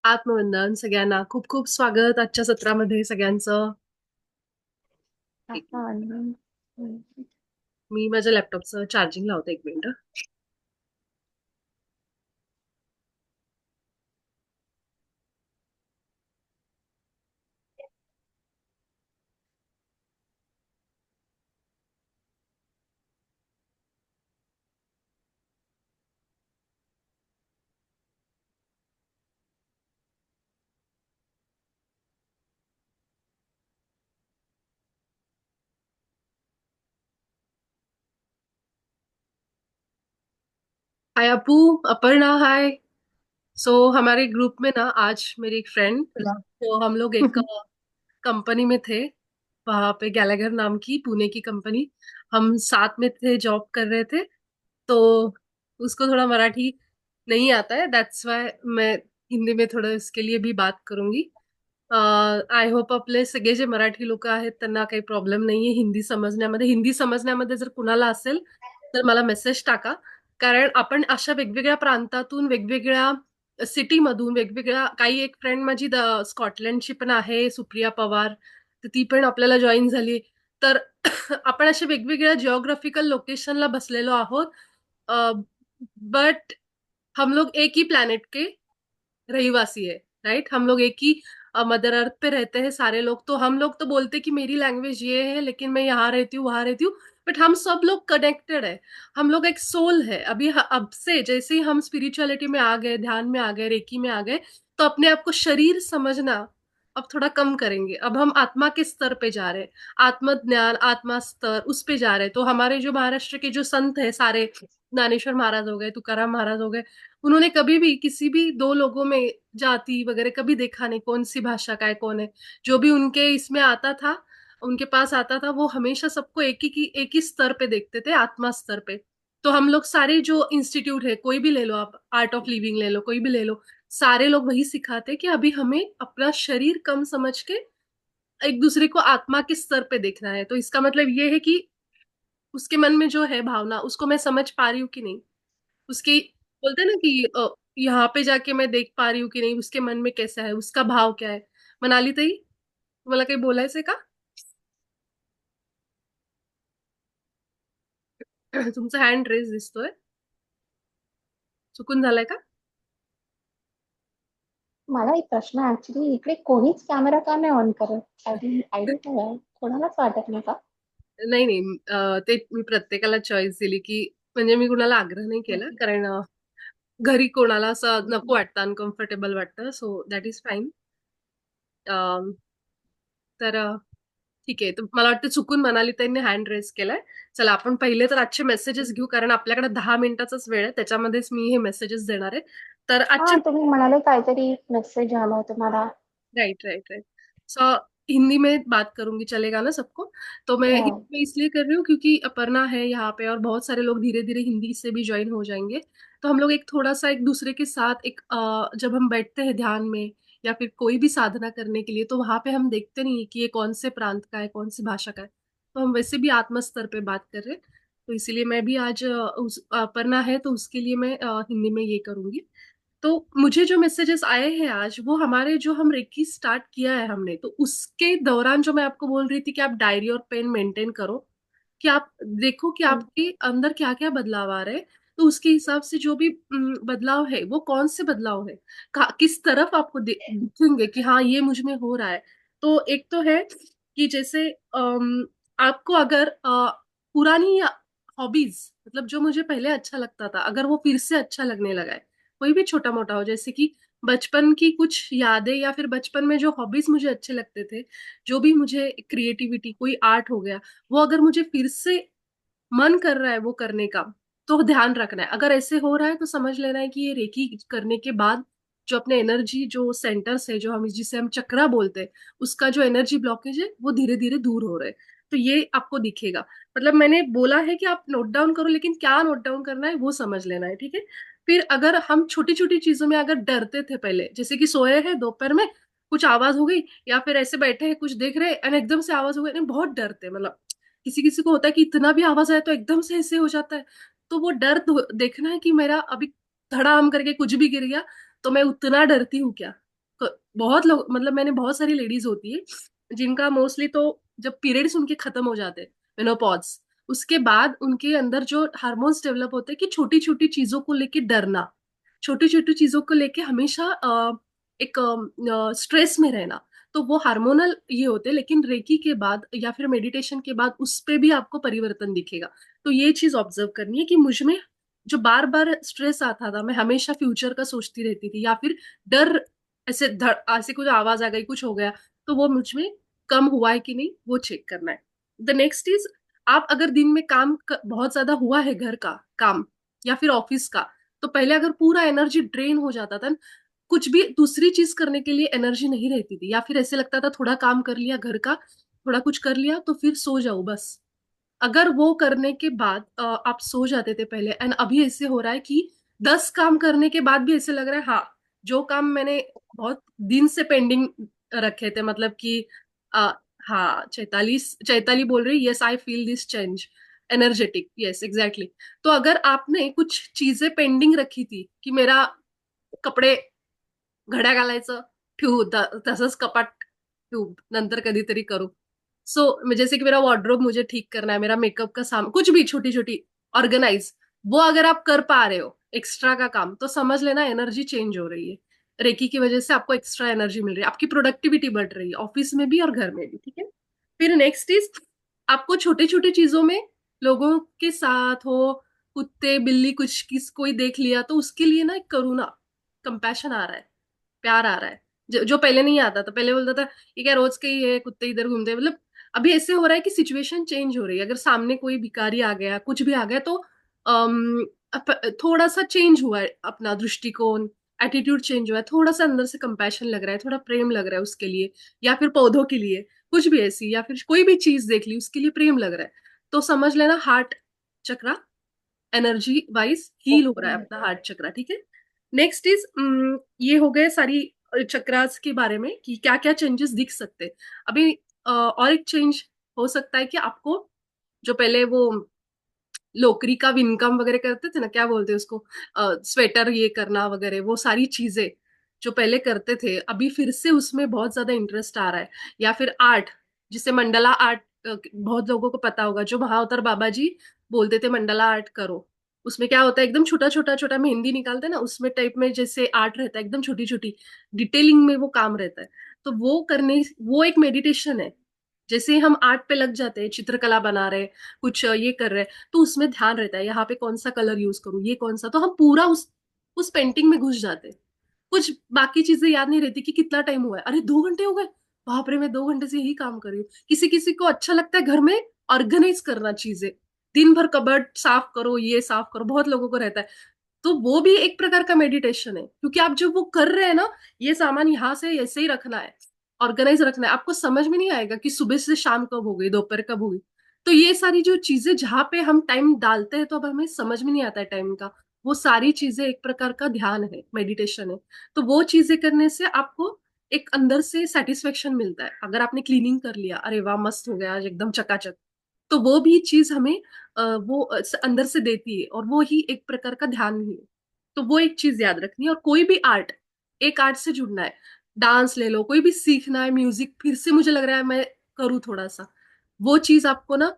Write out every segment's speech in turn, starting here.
आत्मवंदन सगळ्यांना. खूप खूप स्वागत आजच्या सत्रामध्ये सगळ्यांचं. एक आता आणि मी माझ्या लॅपटॉपचं चार्जिंग लावते, एक मिनिट. हाय अपू, अपर्णा, हाय. सो हमारे ग्रुप में ना आज मेरी एक फ्रेंड, तो हम लोग एक कंपनी में थे, वहां पे गैलागर नाम की पुणे की कंपनी। हम साथ में थे, जॉब कर रहे थे। तो उसको थोड़ा मराठी नहीं आता है, दैट्स वाय मैं हिंदी में थोडं इसके लिए भी बात करूंगी. आय होप आपले सगळे जे मराठी लोक आहेत त्यांना काही प्रॉब्लेम नाहीये हिंदी समजण्यामध्ये. हिंदी समजण्यामध्ये जर कुणाला असेल तर मला मेसेज टाका. कारण आपण अशा वेगवेगळ्या प्रांतातून, वेगवेगळ्या सिटीमधून, वेगवेगळ्या, काही एक फ्रेंड माझी स्कॉटलंडची पण आहे, सुप्रिया पवार, तर ती पण आपल्याला जॉईन झाली. तर आपण अशा वेगवेगळ्या जिओग्राफिकल लोकेशनला बसलेलो आहोत. बट हम लोग एक ही प्लैनेट के रहीवासी है, राइट? हम लोग एक ही मदर अर्थ पे रहते हैं सारे लोग। तो हम लोग तो बोलते कि मेरी लैंग्वेज ये है, लेकिन मैं यहाँ रहती हूँ, वहां रहती हूँ, बट हम सब लोग कनेक्टेड है। हम लोग एक सोल है। अभी अब से जैसे ही हम स्पिरिचुअलिटी में आ गए, ध्यान में आ गए, रेकी में आ गए, तो अपने आप को शरीर समझना अब थोड़ा कम करेंगे। अब हम आत्मा के स्तर पे जा रहे हैं, आत्म ज्ञान, आत्मा स्तर, उस पे जा रहे हैं। तो हमारे जो महाराष्ट्र के जो संत है सारे, ज्ञानेश्वर महाराज हो गए, तुकाराम महाराज हो गए, उन्होंने कभी भी किसी भी दो लोगों में जाति वगैरह कभी देखा नहीं, कौन सी भाषा का है, कौन है। जो भी उनके इसमें आता था, उनके पास आता था, वो हमेशा सबको एक ही स्तर पे देखते थे, आत्मा स्तर पे। तो हम लोग सारे जो इंस्टीट्यूट है, कोई भी ले लो आप, आर्ट ऑफ लिविंग ले लो, कोई भी ले लो, सारे लोग वही सिखाते कि अभी हमें अपना शरीर कम समझ के एक दूसरे को आत्मा के स्तर पे देखना है। तो इसका मतलब ये है कि उसके मन में जो है भावना, उसको मैं समझ पा रही हूँ कि नहीं, उसकी, बोलते हैं ना कि यहाँ पे जाके मैं देख पा रही हूँ कि नहीं, उसके मन में कैसा है, उसका भाव क्या है. मनाली ताई, तुम्हाला काही बोलायचंय का? तुमचा हँड रेस दिसतोय, चुकून झालाय का? मला एक प्रश्न ऍक्च्युली इकडे कोणीच कॅमेरा का नाही ऑन करत आयडिया काय आहे कोणालाच वाटत नाही का? नाही नाही, ते मी प्रत्येकाला चॉईस दिली की, म्हणजे मी कुणाला आग्रह नाही केला, ओके. कारण घरी कोणाला असं नको वाटतं, अनकम्फर्टेबल वाटतं, सो दॅट इज फाईन. तर ठीक आहे. तर मला वाटतं चुकून मनाली त्यांनी हँड रेस केलाय. चला, आपण पहिले तर आजचे मेसेजेस घेऊ, कारण आपल्याकडे 10 मिनिटाचाच वेळ आहे, त्याच्यामध्येच मी हे मेसेजेस देणार आहे. तर आजचे, हा, तुम्ही म्हणाले काहीतरी मेसेज आला होता मला. Right right right. So Hindi में बात करूंगी, चलेगा ना सबको? तो मैं हो. हिंदी में इसलिए कर रही हूँ क्योंकि अपर्णा है यहाँ पे और बहुत सारे लोग धीरे धीरे हिंदी से भी ज्वाइन हो जाएंगे। तो हम लोग एक थोड़ा सा एक दूसरे के साथ एक जब हम बैठते हैं ध्यान में या फिर कोई भी साधना करने के लिए, तो वहां पे हम देखते नहीं है कि ये कौन से प्रांत का है, कौन सी भाषा का है। तो हम वैसे भी आत्म स्तर पे बात कर रहे हैं। तो इसीलिए मैं भी आज उस अपर्णा है तो उसके लिए मैं हिंदी में ये करूंगी। तो मुझे जो मैसेजेस आए हैं आज, वो हमारे जो हम रेकी स्टार्ट किया है हमने, तो उसके दौरान जो मैं आपको बोल रही थी कि आप डायरी और पेन मेंटेन करो, कि आप देखो कि हम्म. आपके अंदर क्या क्या बदलाव आ रहे हैं। तो उसके हिसाब से जो भी बदलाव है, वो कौन से बदलाव है, किस तरफ आपको दिखेंगे कि हाँ ये मुझ में हो रहा है। तो एक तो है कि जैसे आपको अगर पुरानी हॉबीज, मतलब जो मुझे पहले अच्छा लगता था, अगर वो फिर से अच्छा लगने लगा है, कोई भी छोटा मोटा हो, जैसे कि बचपन की कुछ यादें या फिर बचपन में जो हॉबीज मुझे अच्छे लगते थे, जो भी मुझे क्रिएटिविटी, कोई आर्ट हो गया, वो अगर मुझे फिर से मन कर रहा है वो करने का, तो ध्यान रखना है। अगर ऐसे हो रहा है तो समझ लेना है कि ये रेकी करने के बाद जो अपने एनर्जी जो सेंटर्स है, जो हम जिसे हम चक्रा बोलते हैं, उसका जो एनर्जी ब्लॉकेज है वो धीरे धीरे दूर हो रहे हैं। तो ये आपको दिखेगा। मतलब मैंने बोला है कि आप नोट डाउन करो, लेकिन क्या नोट डाउन करना है वो समझ लेना है, ठीक है? फिर अगर हम छोटी छोटी चीजों में अगर डरते थे पहले, जैसे कि सोए हैं दोपहर में, कुछ आवाज हो गई, या फिर ऐसे बैठे हैं कुछ देख रहे हैं और एकदम से आवाज हो गई, नहीं, बहुत डरते हैं, मतलब किसी किसी को होता है कि इतना भी आवाज आए तो एकदम से ऐसे हो जाता है। तो वो डर देखना है कि मेरा अभी धड़ाम करके कुछ भी गिर गया तो मैं उतना डरती हूँ क्या, बहुत लोग, मतलब मैंने बहुत सारी लेडीज होती है जिनका मोस्टली तो जब पीरियड्स उनके खत्म हो जाते हैं, मेनोपॉज, उसके बाद उनके अंदर जो हार्मोन्स डेवलप होते हैं कि छोटी छोटी चीजों को लेके डरना, छोटी छोटी चीजों को लेके हमेशा एक स्ट्रेस में रहना, तो वो हार्मोनल ये होते हैं। लेकिन रेकी के बाद या फिर मेडिटेशन के बाद उस पे भी आपको परिवर्तन दिखेगा। तो ये चीज ऑब्जर्व करनी है कि मुझ में जो बार बार स्ट्रेस आता था, मैं हमेशा फ्यूचर का सोचती रहती थी, या फिर डर, ऐसे ऐसे कुछ आवाज आ गई, कुछ हो गया, तो वो मुझ में कम हुआ है कि नहीं, वो चेक करना है। द नेक्स्ट इज, आप अगर दिन में बहुत ज्यादा हुआ है, घर का काम या फिर ऑफिस का, तो पहले अगर पूरा एनर्जी ड्रेन हो जाता था, कुछ भी दूसरी चीज करने के लिए एनर्जी नहीं रहती थी, या फिर ऐसे लगता था थोड़ा काम कर लिया घर का, थोड़ा कुछ कर लिया तो फिर सो जाओ बस। अगर वो करने के बाद आप सो जाते थे पहले, एंड अभी ऐसे हो रहा है कि 10 काम करने के बाद भी ऐसे लग रहा है, हाँ, जो काम मैंने बहुत दिन से पेंडिंग रखे थे, मतलब कि आ, हाँ, चैताली चैताली बोल रही, yes I feel this change, energetic, yes exactly. तो अगर आपने कुछ चीजें पेंडिंग रखी थी कि मेरा कपडे घड्या घालायचं ठेवू, तसंच कपाट ठेवू, नंतर कधीतरी करू, सो जैसे कि मेरा वार्डरोब मुझे ठीक करना है, मेरा मेकअप का सामान, कुछ भी छोटी छोटी ऑर्गेनाइज, वो अगर आप कर पा रहे हो एक्स्ट्रा का काम, तो समझ लेना एनर्जी चेंज हो रही है। रेकी की वजह से आपको एक्स्ट्रा एनर्जी मिल रही है, आपकी प्रोडक्टिविटी बढ़ रही है, ऑफिस में भी और घर में भी, ठीक है। फिर नेक्स्ट इज, आपको छोटे छोटे चीजों में, लोगों के साथ हो, कुत्ते बिल्ली कुछ कोई देख लिया तो उसके लिए ना एक करुणा, कंपैशन आ रहा है, प्यार आ रहा है, जो पहले नहीं आता था। पहले बोलता था ये क्या रोज के ही है, कुत्ते इधर घूमते हैं, मतलब अभी ऐसे हो रहा है कि सिचुएशन चेंज हो रही है, अगर सामने कोई भिखारी आ गया, कुछ भी आ गया, तो थोड़ा सा चेंज हुआ है अपना दृष्टिकोण, एटीट्यूड चेंज हुआ है, थोड़ा सा अंदर से कंपैशन लग रहा है, थोड़ा प्रेम लग रहा है उसके लिए, या फिर पौधों के लिए, कुछ भी ऐसी, या फिर कोई भी चीज देख ली उसके लिए प्रेम लग रहा है, तो समझ लेना हार्ट चक्रा एनर्जी वाइज हील हो रहा ओके। है अपना हार्ट चक्रा, ठीक है। नेक्स्ट इज, ये हो गए सारी चक्रास के बारे में कि क्या क्या चेंजेस दिख सकते हैं। अभी और एक चेंज हो सकता है कि आपको, जो पहले वो लोकरी का विनकम वगैरह करते थे ना, क्या बोलते हैं उसको, स्वेटर ये करना वगैरह, वो सारी चीजें जो पहले करते थे, अभी फिर से उसमें बहुत ज्यादा इंटरेस्ट आ रहा है। या फिर आर्ट, जिसे मंडला आर्ट, बहुत लोगों को पता होगा, जो महाअवतार बाबा जी बोलते थे मंडला आर्ट करो। उसमें क्या होता है, एकदम छोटा छोटा छोटा मेहंदी निकालते हैं ना, उसमें टाइप में जैसे आर्ट रहता है, एकदम छोटी छोटी डिटेलिंग में वो काम रहता है। तो वो करने, वो एक मेडिटेशन है। जैसे हम आर्ट पे लग जाते हैं, चित्रकला बना रहे, कुछ ये कर रहे हैं, तो उसमें ध्यान रहता है यहाँ पे कौन सा कलर यूज करूँ, ये कौन सा, तो हम पूरा उस पेंटिंग में घुस जाते हैं। कुछ बाकी चीजें याद नहीं रहती कि कितना टाइम हुआ है, अरे 2 घंटे हो गए, बाप रे मैं 2 घंटे से यही काम कर रही हूँ। किसी किसी को अच्छा लगता है घर में ऑर्गेनाइज करना चीजें, दिन भर कबर्ड साफ करो, ये साफ करो, बहुत लोगों को रहता है। तो वो भी एक प्रकार का मेडिटेशन है, क्योंकि आप जब वो कर रहे हैं ना, ये सामान यहाँ से ऐसे ही रखना है, ऑर्गेनाइज रखना है, आपको समझ में नहीं आएगा कि सुबह से शाम कब हो गई, दोपहर कब हो गई। तो ये सारी जो चीजें जहाँ पे हम टाइम डालते हैं तो अब हमें समझ में नहीं आता है टाइम का, वो सारी चीजें एक प्रकार का ध्यान है, मेडिटेशन है। तो वो चीजें करने से आपको एक अंदर से सेटिस्फेक्शन मिलता है। अगर आपने क्लीनिंग कर लिया, अरे वाह मस्त हो गया आज एकदम चकाचक, तो वो भी चीज हमें वो अंदर से देती है, और वो ही एक प्रकार का ध्यान ही है। तो वो एक चीज याद रखनी है। और कोई भी आर्ट, एक आर्ट से जुड़ना है, डांस ले लो, कोई भी सीखना है, म्यूजिक फिर से मुझे लग रहा है मैं करूँ थोड़ा सा, वो चीज आपको ना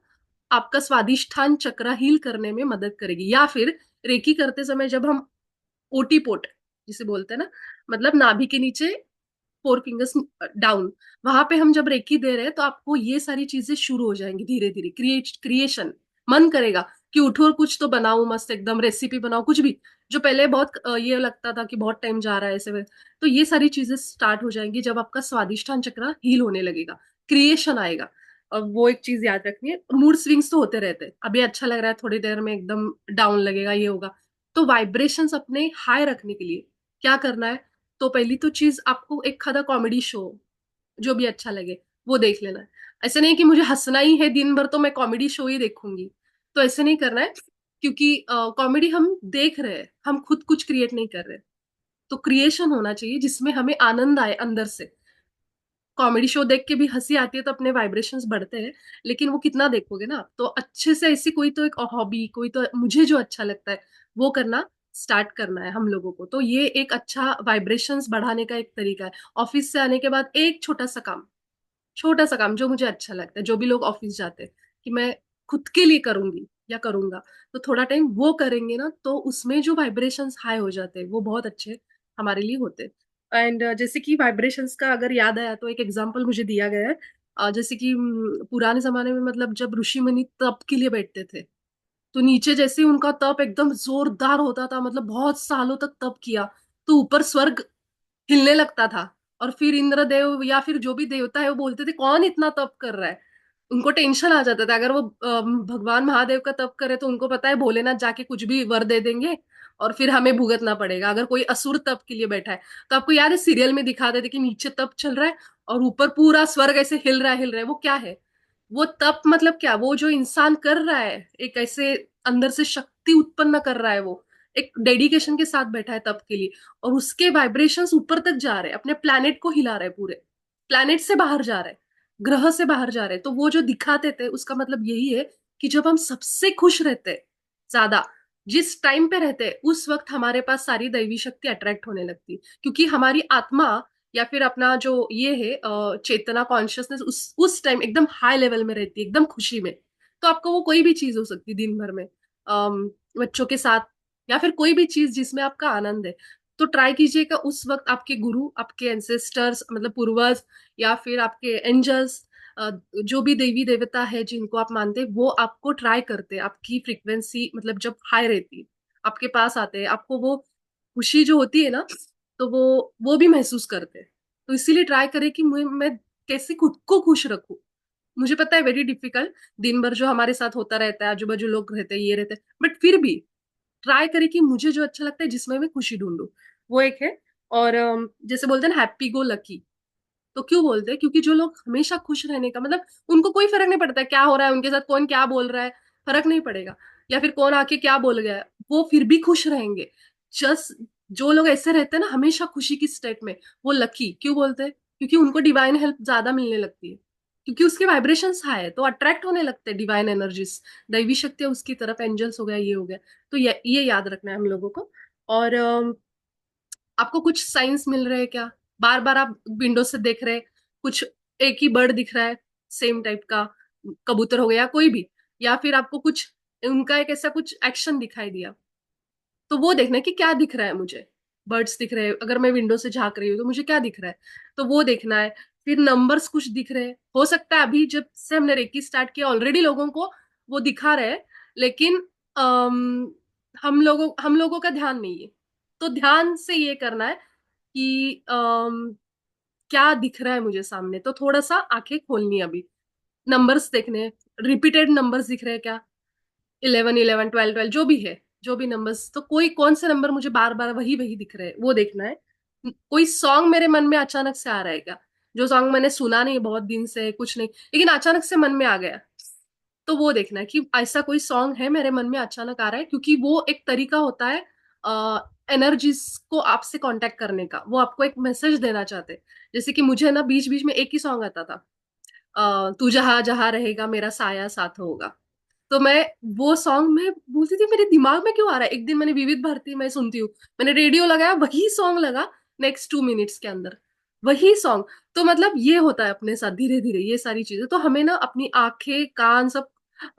आपका स्वादिष्ठान चक्र हील करने में मदद करेगी। या फिर रेकी करते समय जब हम ओटी पोट जिसे बोलते हैं ना, मतलब नाभि के नीचे 4 फिंगर्स डाउन, वहां पे हम जब रेकी दे रहे हैं, तो आपको ये सारी चीजें शुरू हो जाएंगी धीरे धीरे, क्रिएशन, मन करेगा कि उठो और कुछ तो बनाओ, मस्त एकदम रेसिपी बनाओ, कुछ भी, जो पहले बहुत ये लगता था कि बहुत टाइम जा रहा है ऐसे में, तो ये सारी चीजें स्टार्ट हो जाएंगी जब आपका स्वादिष्टान चक्र हील होने लगेगा, क्रिएशन आएगा। और वो एक चीज याद रखनी है, मूड स्विंग्स तो होते रहते हैं, अभी अच्छा लग रहा है, थोड़ी देर में एकदम डाउन लगेगा, ये होगा। तो वाइब्रेशंस अपने हाई रखने के लिए क्या करना है, तो पहली तो चीज आपको एक खादा कॉमेडी शो, जो भी अच्छा लगे वो देख लेना है। ऐसे नहीं कि मुझे हंसना ही है दिन भर तो मैं कॉमेडी शो ही देखूंगी, तो ऐसे नहीं करना है, क्योंकि कॉमेडी हम देख रहे हैं, हम खुद कुछ क्रिएट नहीं कर रहे। तो क्रिएशन होना चाहिए जिसमें हमें आनंद आए अंदर से। कॉमेडी शो देख के भी हंसी आती है तो अपने वाइब्रेशंस बढ़ते हैं, लेकिन वो कितना देखोगे ना आप, तो अच्छे से ऐसी कोई तो एक हॉबी, कोई तो मुझे जो अच्छा लगता है वो करना स्टार्ट करना है हम लोगों को, तो ये एक अच्छा वाइब्रेशंस बढ़ाने का एक तरीका है। ऑफिस से आने के बाद एक छोटा सा काम जो मुझे अच्छा लगता है, जो भी लोग ऑफिस जाते हैं, कि मैं खुद के लिए करूंगी या करूंगा, तो थोड़ा टाइम वो करेंगे ना, तो उसमें जो वाइब्रेशंस हाई हो जाते हैं वो बहुत अच्छे हमारे लिए होते हैं। एंड जैसे कि वाइब्रेशंस का अगर याद आया तो एक एग्जांपल मुझे दिया गया है। जैसे कि पुराने जमाने में मतलब जब ऋषि मुनि तप के लिए बैठते थे, तो नीचे जैसे ही उनका तप एकदम जोरदार होता था, मतलब बहुत सालों तक तप किया, तो ऊपर स्वर्ग हिलने लगता था। और फिर इंद्रदेव या फिर जो भी देवता है वो बोलते थे कौन इतना तप कर रहा है। उनको टेंशन आ जाता था, अगर वो भगवान महादेव का तप करे तो उनको पता है भोलेनाथ जाके कुछ भी वर दे देंगे और फिर हमें भुगतना पड़ेगा। अगर कोई असुर तप के लिए बैठा है, तो आपको याद है सीरियल में दिखाते थे कि नीचे तप चल रहा है और ऊपर पूरा स्वर्ग ऐसे हिल रहा है, वो क्या है? वो तप मतलब क्या, वो जो इंसान कर रहा है एक ऐसे अंदर से शक्ति उत्पन्न कर रहा है, वो एक डेडिकेशन के साथ बैठा है तप के लिए, और उसके वाइब्रेशंस ऊपर तक जा रहे हैं, अपने प्लैनेट को हिला रहे हैं, पूरे प्लैनेट से बाहर जा रहे हैं, ग्रह से बाहर जा रहे हैं। तो वो जो दिखाते थे उसका मतलब यही है कि जब हम सबसे खुश रहते हैं, ज्यादा जिस टाइम पे रहते हैं, उस वक्त हमारे पास सारी दैवी शक्ति अट्रैक्ट होने लगती है, क्योंकि हमारी आत्मा या फिर अपना जो ये है चेतना कॉन्शियसनेस उस टाइम एकदम हाई लेवल में रहती है, एकदम खुशी में। तो आपको वो कोई भी चीज हो सकती है दिन भर में, बच्चों के साथ या फिर कोई भी चीज जिसमें आपका आनंद है। तो ट्राई कीजिएगा उस वक्त आपके गुरु, आपके एंसेस्टर्स मतलब पूर्वज, या फिर आपके एंजल्स, जो भी देवी देवता है जिनको आप मानते हैं, वो आपको ट्राई करते हैं, आपकी फ्रीक्वेंसी मतलब जब हाई रहती है आपके पास आते हैं, आपको वो खुशी जो होती है ना, तो वो भी महसूस करते हैं। तो इसीलिए ट्राई करें कि मैं कैसे खुद को खुश रखूं। मुझे पता है वेरी डिफिकल्ट, दिन भर जो हमारे साथ होता रहता है, आजू बाजू लोग रहते हैं, ये रहते हैं, बट फिर भी ट्राई करें कि मुझे जो अच्छा लगता है जिसमें मैं खुशी ढूंढूं, वो एक है। और जैसे बोलते हैं ना हैप्पी गो लकी, तो क्यों बोलते हैं? क्योंकि जो लोग हमेशा खुश रहने का मतलब उनको कोई फर्क नहीं पड़ता है क्या हो रहा है उनके साथ, कौन क्या बोल रहा है, फर्क नहीं पड़ेगा, या फिर कौन आके क्या बोल गया है, वो फिर भी खुश रहेंगे। जस्ट जो लोग ऐसे रहते हैं ना हमेशा खुशी की स्टेट में, वो लकी क्यों बोलते हैं? क्योंकि उनको डिवाइन हेल्प ज्यादा मिलने लगती है, क्योंकि उसके वाइब्रेशंस हाई है, तो अट्रैक्ट होने लगते हैं डिवाइन एनर्जीज, दैवी शक्तियां उसकी तरफ, एंजल्स हो गया, ये हो गया। तो ये याद रखना है हम लोगों को। और आपको कुछ साइंस मिल रहे हैं क्या? बार बार आप विंडो से देख रहे हैं, कुछ एक ही बर्ड दिख रहा है, सेम टाइप का, कबूतर हो गया कोई भी, या फिर आपको कुछ उनका एक ऐसा कुछ एक्शन दिखाई दिया, तो वो देखना है कि क्या दिख रहा है मुझे। बर्ड्स दिख रहे हैं, अगर मैं विंडो से झांक रही हूँ तो मुझे क्या दिख रहा है, तो वो देखना है। फिर नंबर्स कुछ दिख रहे हैं, हो सकता है अभी जब से हमने रेकी स्टार्ट किया ऑलरेडी लोगों को वो दिखा रहे हैं, लेकिन हम लोगों का ध्यान नहीं है। तो ध्यान से ये करना है कि क्या दिख रहा है मुझे सामने, तो थोड़ा सा आंखें खोलनी है अभी, नंबर्स देखने हैं, रिपीटेड नंबर्स दिख रहे हैं क्या, 11 11 12 12 जो भी है, जो भी नंबर्स, तो कोई कौन से नंबर मुझे बार बार वही वही दिख रहे हैं वो देखना है। कोई सॉन्ग मेरे मन में अचानक से आ रहा है क्या, जो सॉन्ग मैंने सुना नहीं बहुत दिन से कुछ नहीं, लेकिन अचानक से मन में आ गया, तो वो देखना है कि ऐसा कोई सॉन्ग है मेरे मन में अचानक आ रहा है, क्योंकि वो एक तरीका होता है एनर्जीज को आपसे कांटेक्ट करने का, वो आपको एक मैसेज देना चाहते हैं। जैसे कि मुझे ना बीच बीच में एक ही सॉन्ग आता था, तू जहां जहां रहेगा मेरा साया साथ होगा, तो मैं वो सॉन्ग में बोलती थी मेरे दिमाग में क्यों आ रहा है। एक दिन मैंने विविध भारती मैं सुनती हूँ, मैंने रेडियो लगाया, वही सॉन्ग लगा, नेक्स्ट 2 मिनट्स के अंदर वही सॉन्ग। तो मतलब ये होता है अपने साथ धीरे धीरे ये सारी चीजें, तो हमें ना अपनी आंखें कान सब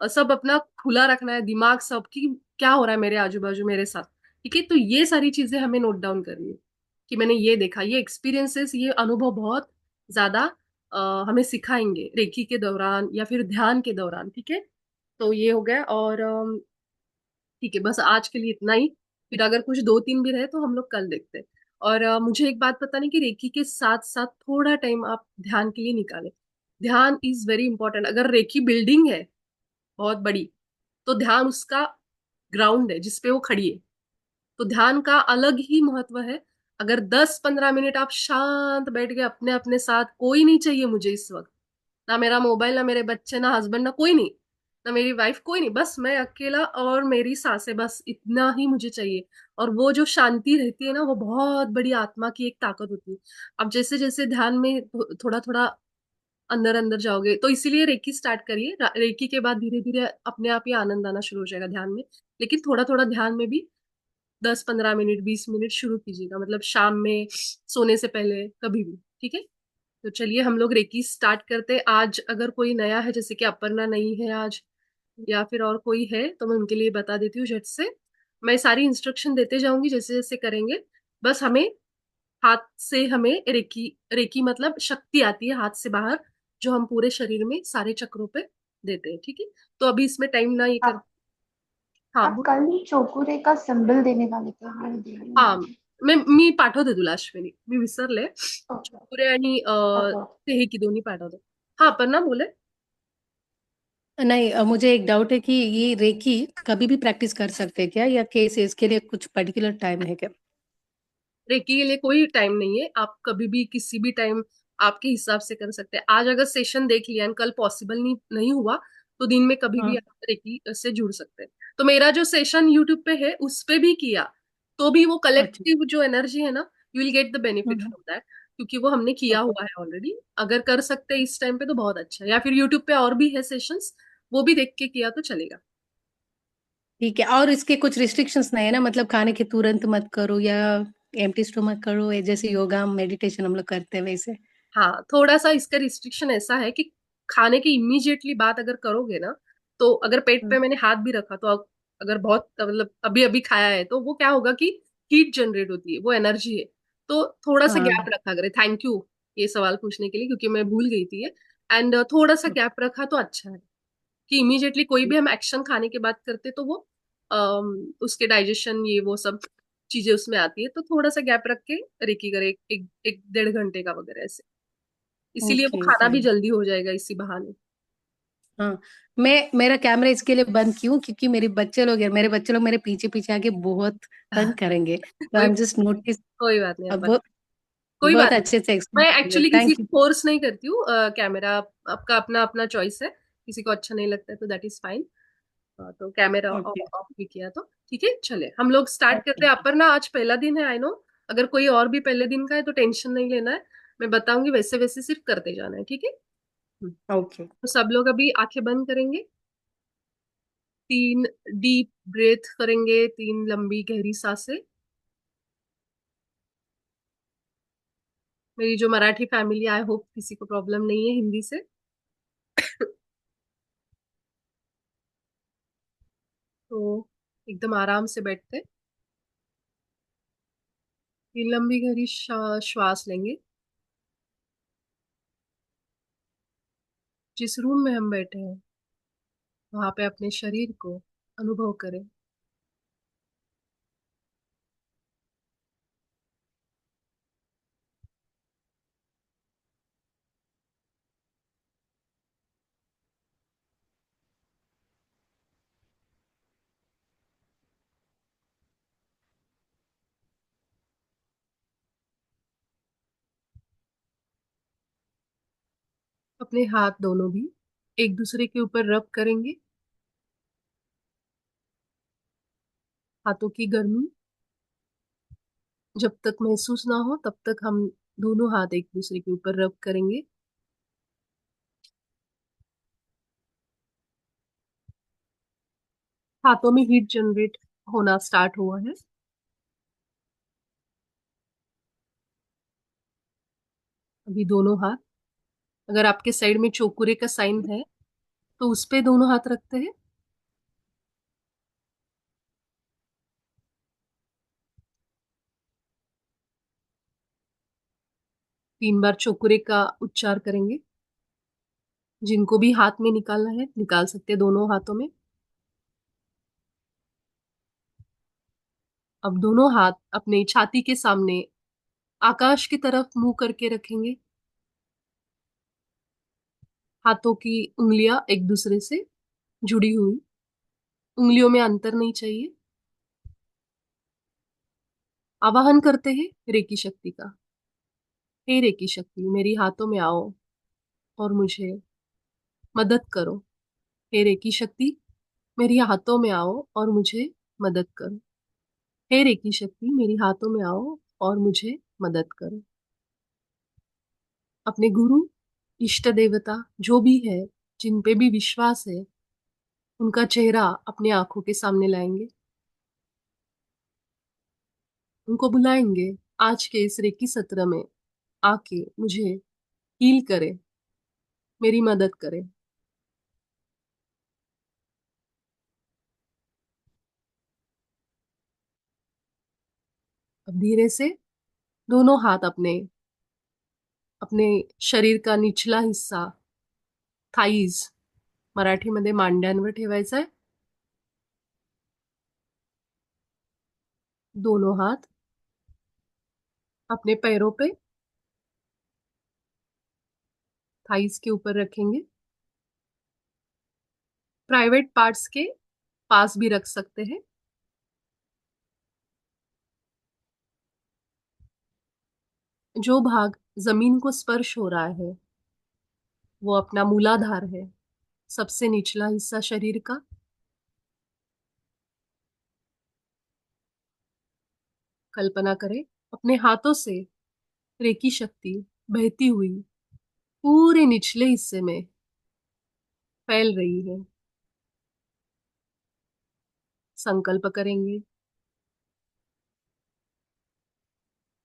सब अपना खुला रखना है, दिमाग सब कि क्या हो रहा है मेरे आजू बाजू मेरे साथ। ठीक है, तो ये सारी चीजें हमें नोट डाउन करनी है कि मैंने ये देखा, ये एक्सपीरियंसेस, ये अनुभव बहुत ज्यादा हमें सिखाएंगे रेकी के दौरान या फिर ध्यान के दौरान। ठीक है, तो ये हो गया। और ठीक है, बस आज के लिए इतना ही, फिर अगर कुछ दो तीन भी रहे तो हम लोग कल देखते हैं। और मुझे एक बात बतानी कि रेकी के साथ साथ थोड़ा टाइम आप ध्यान के लिए निकालें। ध्यान इज वेरी इंपॉर्टेंट। अगर रेकी बिल्डिंग है बहुत बड़ी, तो ध्यान उसका ग्राउंड है जिसपे वो खड़ी है, तो ध्यान का अलग ही महत्व है। अगर 10 15 मिनट आप शांत बैठ गए अपने अपने साथ, कोई नहीं चाहिए मुझे इस वक्त, ना मेरा मोबाइल, ना मेरे बच्चे, ना हस्बैंड, ना कोई नहीं, ना मेरी वाइफ, कोई नहीं, बस मैं अकेला और मेरी सांसें, बस इतना ही मुझे चाहिए। और वो जो शांति रहती है ना, वो बहुत बड़ी आत्मा की एक ताकत होती है। अब जैसे जैसे ध्यान में थोड़ा थोड़ा अंदर अंदर जाओगे, तो इसीलिए रेकी स्टार्ट करिए, रेकी के बाद धीरे धीरे अपने आप ही आनंद आना शुरू हो जाएगा ध्यान में। लेकिन थोड़ा थोड़ा ध्यान में भी 10-15 मिनट 20 मिनट शुरू कीजिएगा, मतलब शाम में सोने से पहले कभी भी, ठीक है। तो चलिए हम लोग रेकी स्टार्ट करते हैं आज। अगर कोई नया है, जैसे कि अपर्णा नहीं है आज, या फिर और कोई है, तो मैं उनके लिए बता देती हूँ झट से। मैं सारी इंस्ट्रक्शन देते जाऊंगी जैसे जैसे करेंगे। बस हमें हाथ से हमें रेकी, रेकी मतलब शक्ति आती है हाथ से बाहर, जो हम पूरे शरीर में सारे चक्रों पे देते हैं, ठीक है। तो अभी इसमें टाइम ना ये कर। आप हाँ आप कल चोकुरे का सिंबल देने वाले थे, हळदी हा, मध्ये. मी पाठवते तुला अश्विनी, मी विसरले, ओके. पुरे आणि ओके. ते हे की दोन्ही पाठवते। हा पण ना बोले। नहीं मुझे एक डाउट है कि ये रेकी कभी भी प्रैक्टिस कर सकते हैं क्या, या केस इसके लिए कुछ पर्टिकुलर टाइम है क्या? रेकी के लिए कोई टाइम नहीं है, आप कभी भी किसी भी टाइम आपके हिसाब से कर सकते हैं। आज अगर सेशन देख लिया और कल पॉसिबल नहीं हुआ, तो दिन में कभी भी हाँ, आप रेकी से जुड़ सकते हैं। तो मेरा जो सेशन यूट्यूब पे है उस पे भी किया, तो भी वो अच्छा। कलेक्टिव जो एनर्जी है ना, you will get the benefit hmm, from that, क्योंकि वो हमने किया ओके, हुआ है ऑलरेडी। अगर कर सकते हैं इस टाइम पे तो बहुत अच्छा है, या फिर यूट्यूब पे और भी है सेशंस, वो भी देख के किया तो चलेगा। ठीक है। और इसके कुछ रिस्ट्रिक्शंस नहीं है ना, मतलब खाने के तुरंत मत करो, या एम्प्टी स्टोमक करो, ये जैसे योगा मेडिटेशन हम लोग करते हैं वैसे? हाँ, थोड़ा सा इसका रिस्ट्रिक्शन ऐसा है कि खाने की इमीडिएटली बात अगर करोगे ना, तो अगर पेट हम्म, पे मैंने हाथ भी रखा तो अगर बहुत मतलब अभी अभी खाया है, तो वो क्या होगा कि हीट जनरेट होती है, वो एनर्जी है। तो थोड़ा सा हाँ, गैप रखा करे। थैंक यू ये सवाल पूछने के लिए, क्योंकि मैं भूल गई थी ये। एंड थोड़ा सा गैप रखा तो अच्छा है, कि इमीडिएटली कोई भी हम एक्शन खाने के बाद करते तो वो उसके डाइजेशन ये वो सब चीजें उसमें आती है। तो थोड़ा सा गैप रख के रेकी करे, एक 1.5 घंटे का वगैरह ऐसे, इसीलिए वो ओके खाना ओके। भी जल्दी हो जाएगा इसी बहाने। हाँ, मैं मेरा कैमरा इसके लिए बंद क्यों, क्योंकि मेरे बच्चे लोग मेरे पीछे पीछे आके बहुत तंग करेंगे, तो आई कोई एम जस्ट नोटिस। कोई बात नहीं अब अपन, कोई बहुत बात नहीं। अच्छे से एक्सप्लेन मैं करेंगे, एक्चुअली किसी थैंक को यू। फोर्स नहीं करती हूँ। कैमरा आपका अपना अपना चॉइस है, किसी को अच्छा नहीं लगता है तो दैट इज फाइन। तो कैमरा ओके ऑफ भी किया तो ठीक है। चले हम लोग स्टार्ट ओके करते हैं। अपर्णा आज पहला दिन है, आई नो। अगर कोई और भी पहले दिन का है तो टेंशन नहीं लेना है, मैं बताऊंगी वैसे वैसे सिर्फ करते जाना है, ठीक है। ओके। तो सब लोग अभी आंखें बंद करेंगे, 3 डीप ब्रेथ करेंगे, 3 लंबी गहरी सांसें। मेरी जो मराठी फैमिली, आई होप किसी को प्रॉब्लम नहीं है हिंदी से। तो एकदम आराम से बैठते, 3 लंबी गहरी श्वास लेंगे। जिस रूम में हम बैठे हैं वहां पे अपने शरीर को अनुभव करें। अपने हाथ दोनों भी एक दूसरे के ऊपर रब करेंगे। हाथों की गर्मी जब तक महसूस ना हो तब तक हम दोनों हाथ एक दूसरे के ऊपर रब करेंगे। हाथों में हीट जनरेट होना स्टार्ट हुआ है। अभी दोनों हाथ, अगर आपके साइड में चोकुरे का साइन है तो उस पे दोनों हाथ रखते हैं। 3 बार चोकुरे का उच्चार करेंगे। जिनको भी हाथ में निकालना है निकाल सकते हैं दोनों हाथों में। अब दोनों हाथ अपने छाती के सामने आकाश की तरफ मुंह करके रखेंगे। हाथों की उंगलियां एक दूसरे से जुड़ी हुई, उंगलियों में अंतर नहीं चाहिए। आवाहन करते हैं रेकी शक्ति का। हे रेकी शक्ति, मेरी हाथों में आओ और मुझे मदद करो। हे रेकी शक्ति, मेरी हाथों में आओ और मुझे मदद करो। हे रेकी शक्ति, मेरी हाथों में आओ और मुझे मदद करो। अपने गुरु, इष्ट देवता जो भी है, जिन पे भी विश्वास है, उनका चेहरा अपने आंखों के सामने लाएंगे। उनको बुलाएंगे आज के इस रेकी सत्र में आके मुझे हील करे, मेरी मदद करे। अब धीरे से दोनों हाथ अपने अपने शरीर का निचला हिस्सा, थाईज, मराठीमध्ये मांड्यांवर ठेवायचा आहे। दोनों हाथ अपने पैरों पे, थाईज के ऊपर रखेंगे। प्राइवेट पार्ट्स के पास भी रख सकते हैं। जो भाग जमीन को स्पर्श हो रहा है वो अपना मूलाधार है, सबसे निचला हिस्सा शरीर का। कल्पना करें अपने हाथों से रेकी शक्ति बहती हुई पूरे निचले हिस्से में फैल रही है। संकल्प करेंगे,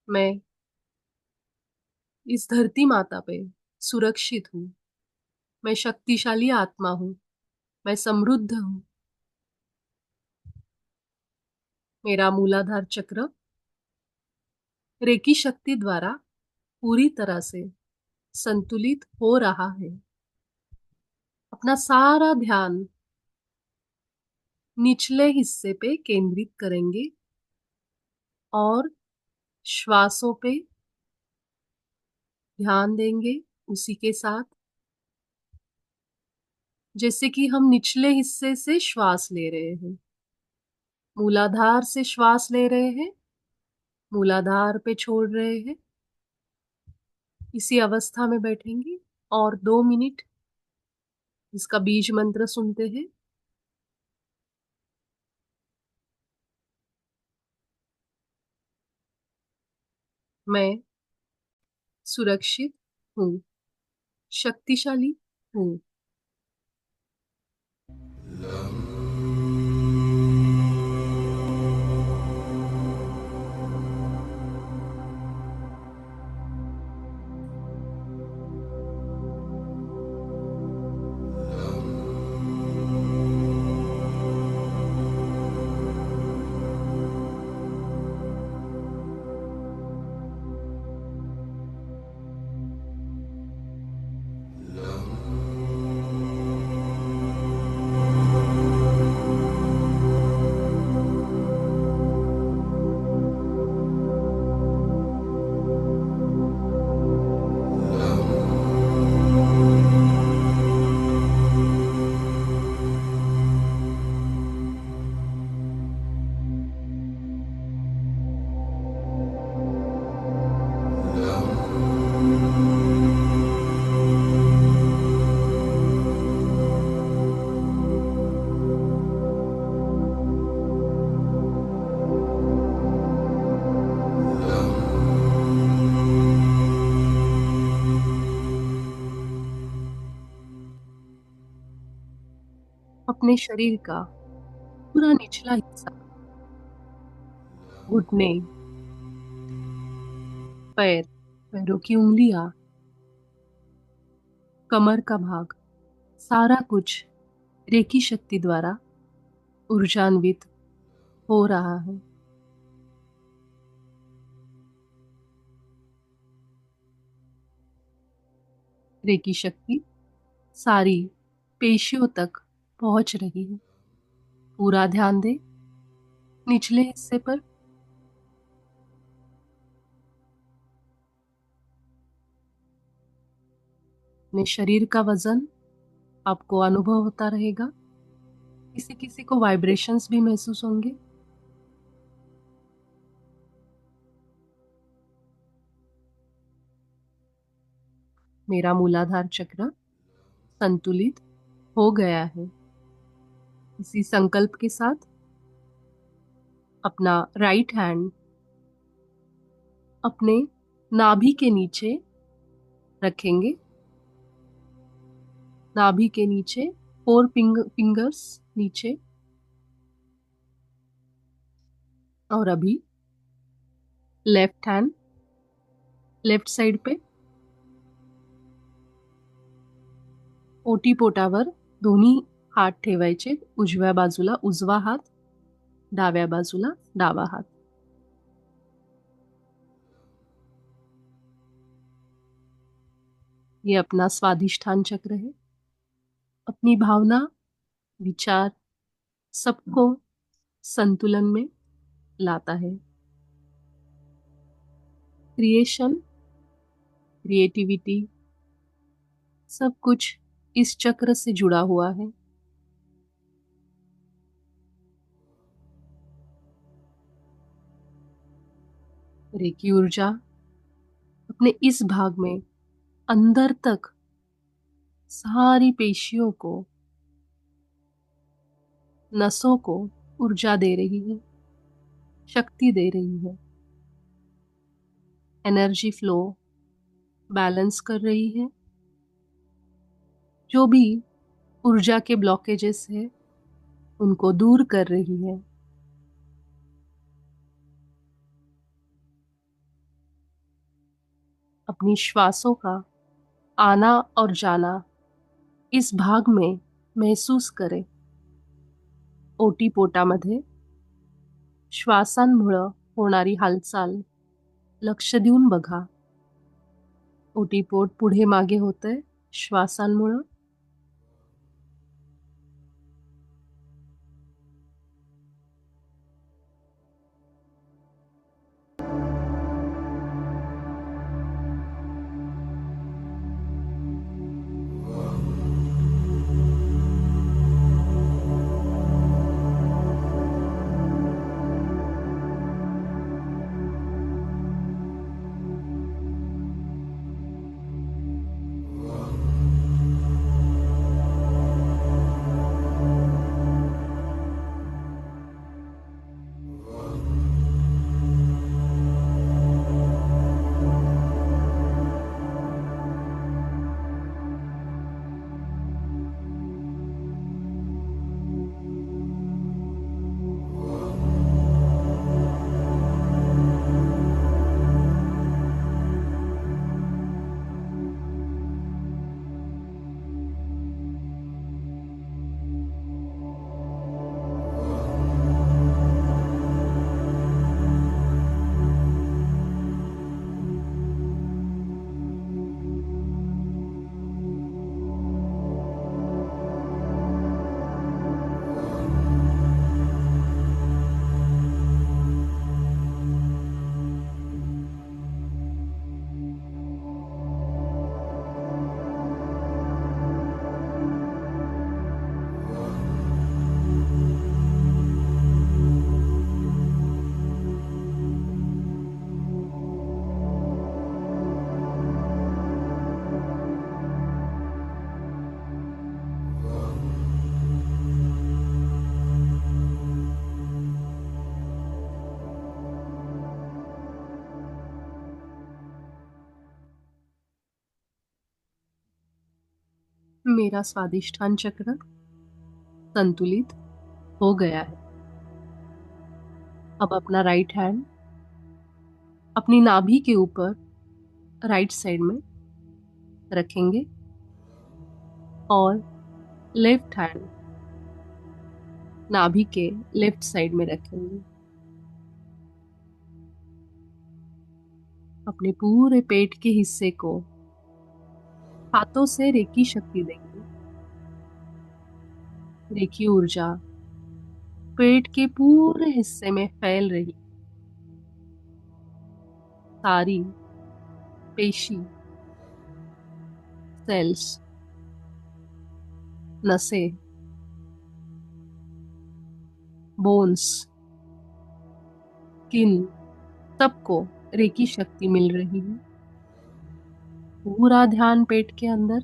मैं इस धरती माता पे सुरक्षित हूँ, मैं शक्तिशाली आत्मा हूँ, मैं समृद्ध हूँ। मेरा मूलाधार चक्र रेकी शक्ति द्वारा पूरी तरह से संतुलित हो रहा है। अपना सारा ध्यान निचले हिस्से पे केंद्रित करेंगे और श्वासों पे ध्यान देंगे उसी के साथ, जैसे कि हम निचले हिस्से से श्वास ले रहे हैं, मूलाधार से श्वास ले रहे हैं, मूलाधार पे छोड़ रहे हैं। इसी अवस्था में बैठेंगे और 2 मिनट इसका बीज मंत्र सुनते हैं। मैं सुरक्षित हूँ, शक्तिशाली हूँ। अपने शरीर का पूरा निचला हिस्सा, घुटने, पैर, पैरों की उंगलियां, कमर का भाग, सारा कुछ रेकी शक्ति द्वारा ऊर्जान्वित हो रहा है। रेकी शक्ति सारी पेशियों तक पहुंच रही है। पूरा ध्यान दे निचले हिस्से पर। अपने शरीर का वजन आपको अनुभव होता रहेगा। किसी किसी को वाइब्रेशंस भी महसूस होंगे। मेरा मूलाधार चक्र संतुलित हो गया है। इसी संकल्प के साथ अपना राइट हैंड अपने नाभि के नीचे रखेंगे। नाभि के नीचे 4 फिंगर्स नीचे। और अभी लेफ्ट हँड, लेफ्ट साइड पे ओटीपोटावर दोन्ही हात ठेवायचे. उजव्या बाजूला उजवा हात, डाव्या बाजूला डावा हात. ये अपना स्वादिष्ठान चक्र है. अपनी भावना, विचार सबको संतुलन में लाता है. क्रिएशन, क्रिएटिविटी सब कुछ इस चक्र से जुड़ा हुआ है. रेकी ऊर्जा अपने इस भाग में अंदर तक सारी पेशियों को, नसों को ऊर्जा दे रही है, शक्ति दे रही है. एनर्जी फ्लो बैलेंस कर रही है. जो भी ऊर्जा के ब्लॉकेजेस है उनको दूर कर रही है. अपनी श्वासों का आना और जाना इस भाग में महसूस करें. ओटीपोटामध्ये श्वासांमुळं होणारी हालचाल लक्ष देऊन बघा. ओटीपोट पुढे मागे होतंय श्वासांमुळं. मेरा स्वादिष्ठान चक्र संतुलित हो गया है. अब अपना राइट हैंड अपनी नाभि के ऊपर राइट साइड में रखेंगे और लेफ्ट हैंड नाभि के लेफ्ट साइड में रखेंगे. अपने पूरे पेट के हिस्से को हाथों से रेकी शक्ति देंगे. रेकी ऊर्जा पेट के पूरे हिस्से में फैल रही. सारी पेशी, सेल्स, नसें, बोन्स, स्किन सबको रेकी शक्ति मिल रही है. पूरा ध्यान पेट के अंदर.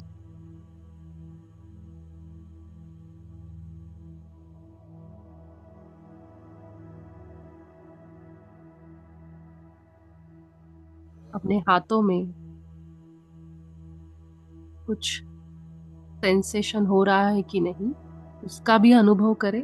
अपने हाथों में कुछ सेंसेशन हो रहा है कि नहीं उसका भी अनुभव करें.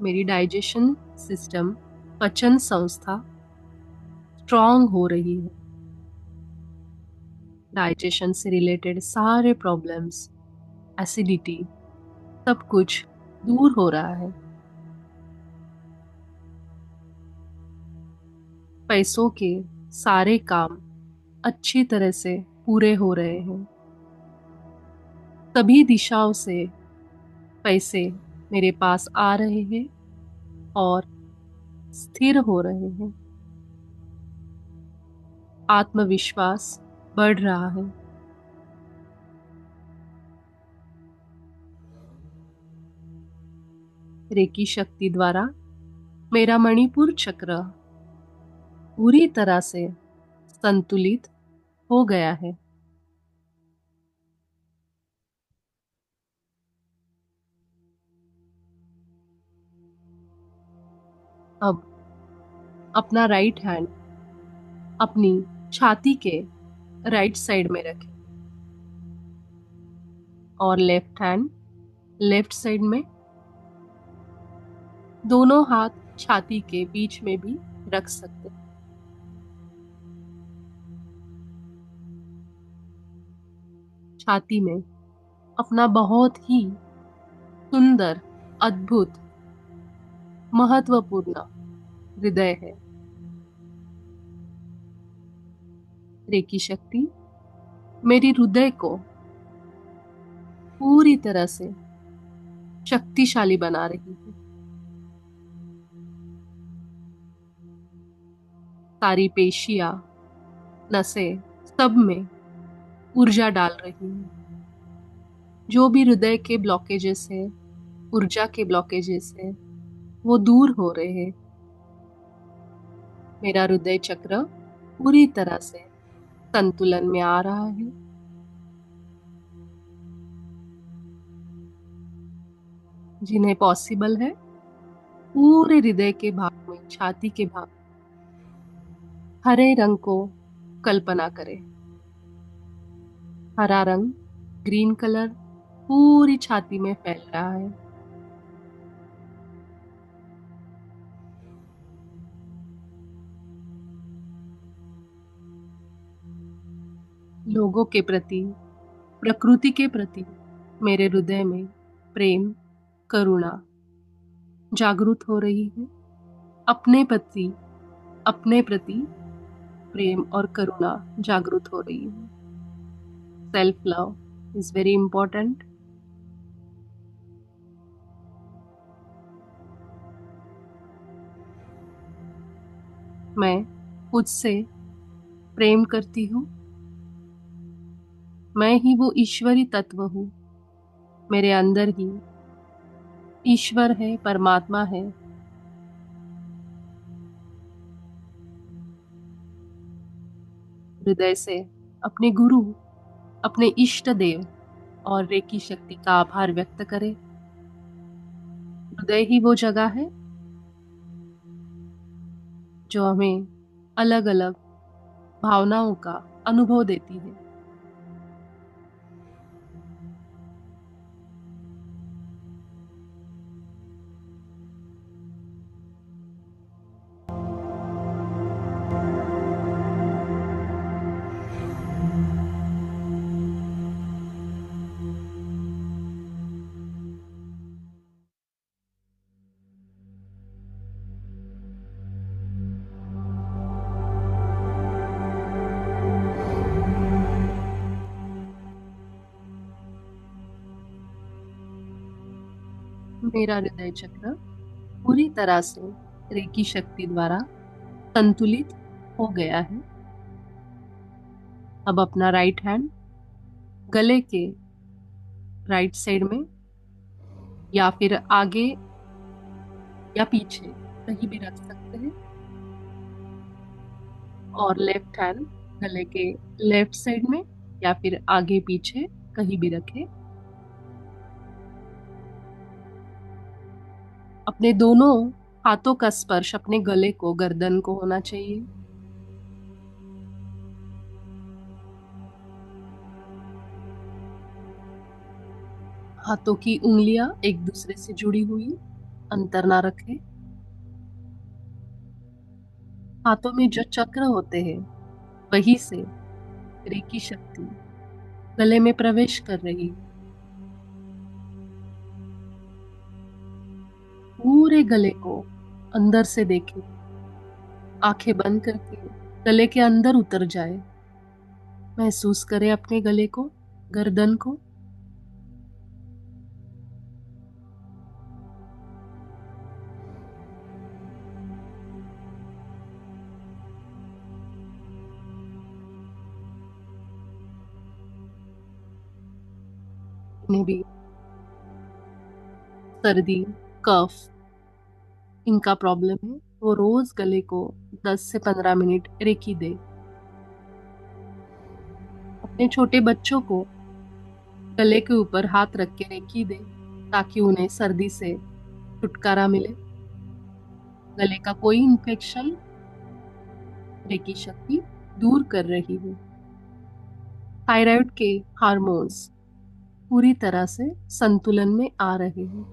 मेरी डाइजेशन सिस्टम, पचन संस्था स्ट्रांग हो रही है। डाइजेशन से रिलेटेड सारे प्रॉब्लम्स, एसिडिटी, सब कुछ दूर हो रहा है। पैसों के सारे काम अच्छी तरह से पूरे हो रहे हैं। सभी दिशाओं से पैसे मेरे पास आ रहे हैं और स्थिर हो रहे हैं। आत्मविश्वास बढ़ रहा है। रेकी शक्ति द्वारा मेरा मणिपुर चक्र पूरी तरह से संतुलित हो गया है। अब अपना राइट हैंड अपनी छाती के राइट साइड में रखें और लेफ्ट हैंड लेफ्ट साइड में। दोनों हाथ छाती के बीच में भी रख सकते हैं। छाती में अपना बहुत ही सुंदर, अद्भुत, महत्वपूर्ण हृदय है। रेकी शक्ति मेरी हृदय को पूरी तरह से शक्तिशाली बना रही है। सारी पेशियां, नसें, सब में ऊर्जा डाल रही है। जो भी हृदय के ब्लॉकेजेस है, ऊर्जा के ब्लॉकेजेस है, वो दूर हो रहे हैं। मेरा हृदय चक्र पूरी तरह से संतुलन में आ रहा है। जिन्हें पॉसिबल है, पूरे हृदय के भाग में, छाती के भाग, हरे रंग को कल्पना करें। हरा रंग, ग्रीन कलर पूरी छाती में फैल रहा है। लोगों के प्रति, प्रकृति के प्रति मेरे हृदय में प्रेम, करुणा जागृत हो रही है। अपने प्रति प्रेम और करुणा जागृत हो रही है। Self love is very important. मैं खुद से प्रेम करती हूँ। मैं ही वो ईश्वरी तत्व हूँ। मेरे अंदर ही ईश्वर है, परमात्मा है। हृदय से अपने गुरु, अपने इष्ट देव और रेकी शक्ति का आभार व्यक्त करें। हृदय ही वो जगह है जो हमें अलग अलग भावनाओं का अनुभव देती है। मेरा हृदय चक्र पूरी तरह से रेकी शक्ति द्वारा संतुलित हो गया है। अब अपना राइट हैंड गले के राइट साइड में या फिर आगे या पीछे कहीं भी रख सकते हैं और लेफ्ट हैंड गले के लेफ्ट साइड में या फिर आगे पीछे कहीं भी रखें। अपने दोनों हाथों का स्पर्श अपने गले को, गर्दन को होना चाहिए। हाथों की उंगलियां एक दूसरे से जुड़ी हुई, अंतर ना रखें। हाथों में जो चक्र होते हैं वही से रेकी शक्ति गले में प्रवेश कर रही। पूरे गले को अंदर से देखें, आंखें बंद करके गले के अंदर उतर जाए। महसूस करें अपने गले को, गर्दन को। इन्हें भी सर्दी, कफ, इनका प्रॉब्लम है, वो रोज गले को 10 से 15 मिनट रेकी दे। अपने छोटे बच्चों को गले के ऊपर हाथ रख के रेकी दे ताकि उन्हें सर्दी से छुटकारा मिले। गले का कोई इन्फेक्शन रेकी शक्ति दूर कर रही है। थायराइड के हार्मोन्स पूरी तरह से संतुलन में आ रहे हैं।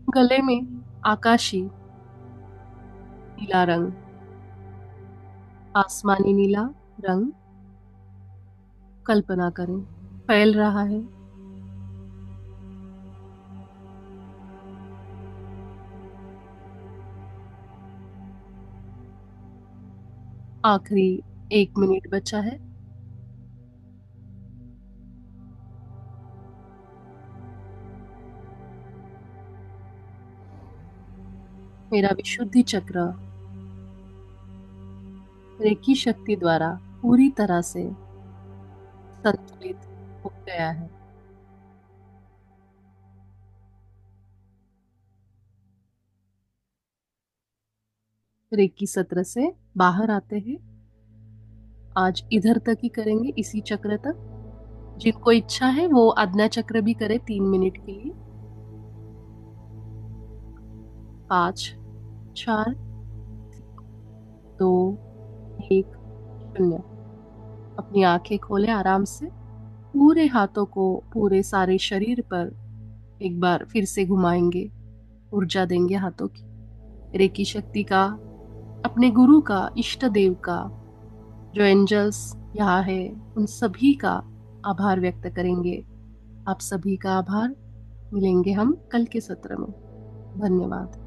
गले में आकाशी नीला रंग, आसमानी नीला रंग कल्पना करें फैल रहा है। आखिरी 1 मिनट बचा है। मेरा विशुद्धि चक्र रेकी शक्ति द्वारा पूरी तरह से संतुलित हो गया है। रेकी सत्र से बाहर आते हैं। आज इधर तक ही करेंगे, इसी चक्र तक। जिनको इच्छा है वो आज्ञा चक्र भी करे 3 मिनट के लिए। 5, 4, 2, 1, 0। अपनी आंखें खोले आराम से। पूरे हाथों को पूरे सारे शरीर पर एक बार फिर से घुमाएंगे, ऊर्जा देंगे हाथों की। रेकी शक्ति का, अपने गुरु का, इष्ट देव का, जो एंजल्स यहाँ है उन सभी का आभार व्यक्त करेंगे। आप सभी का आभार। मिलेंगे हम कल के सत्र में। धन्यवाद।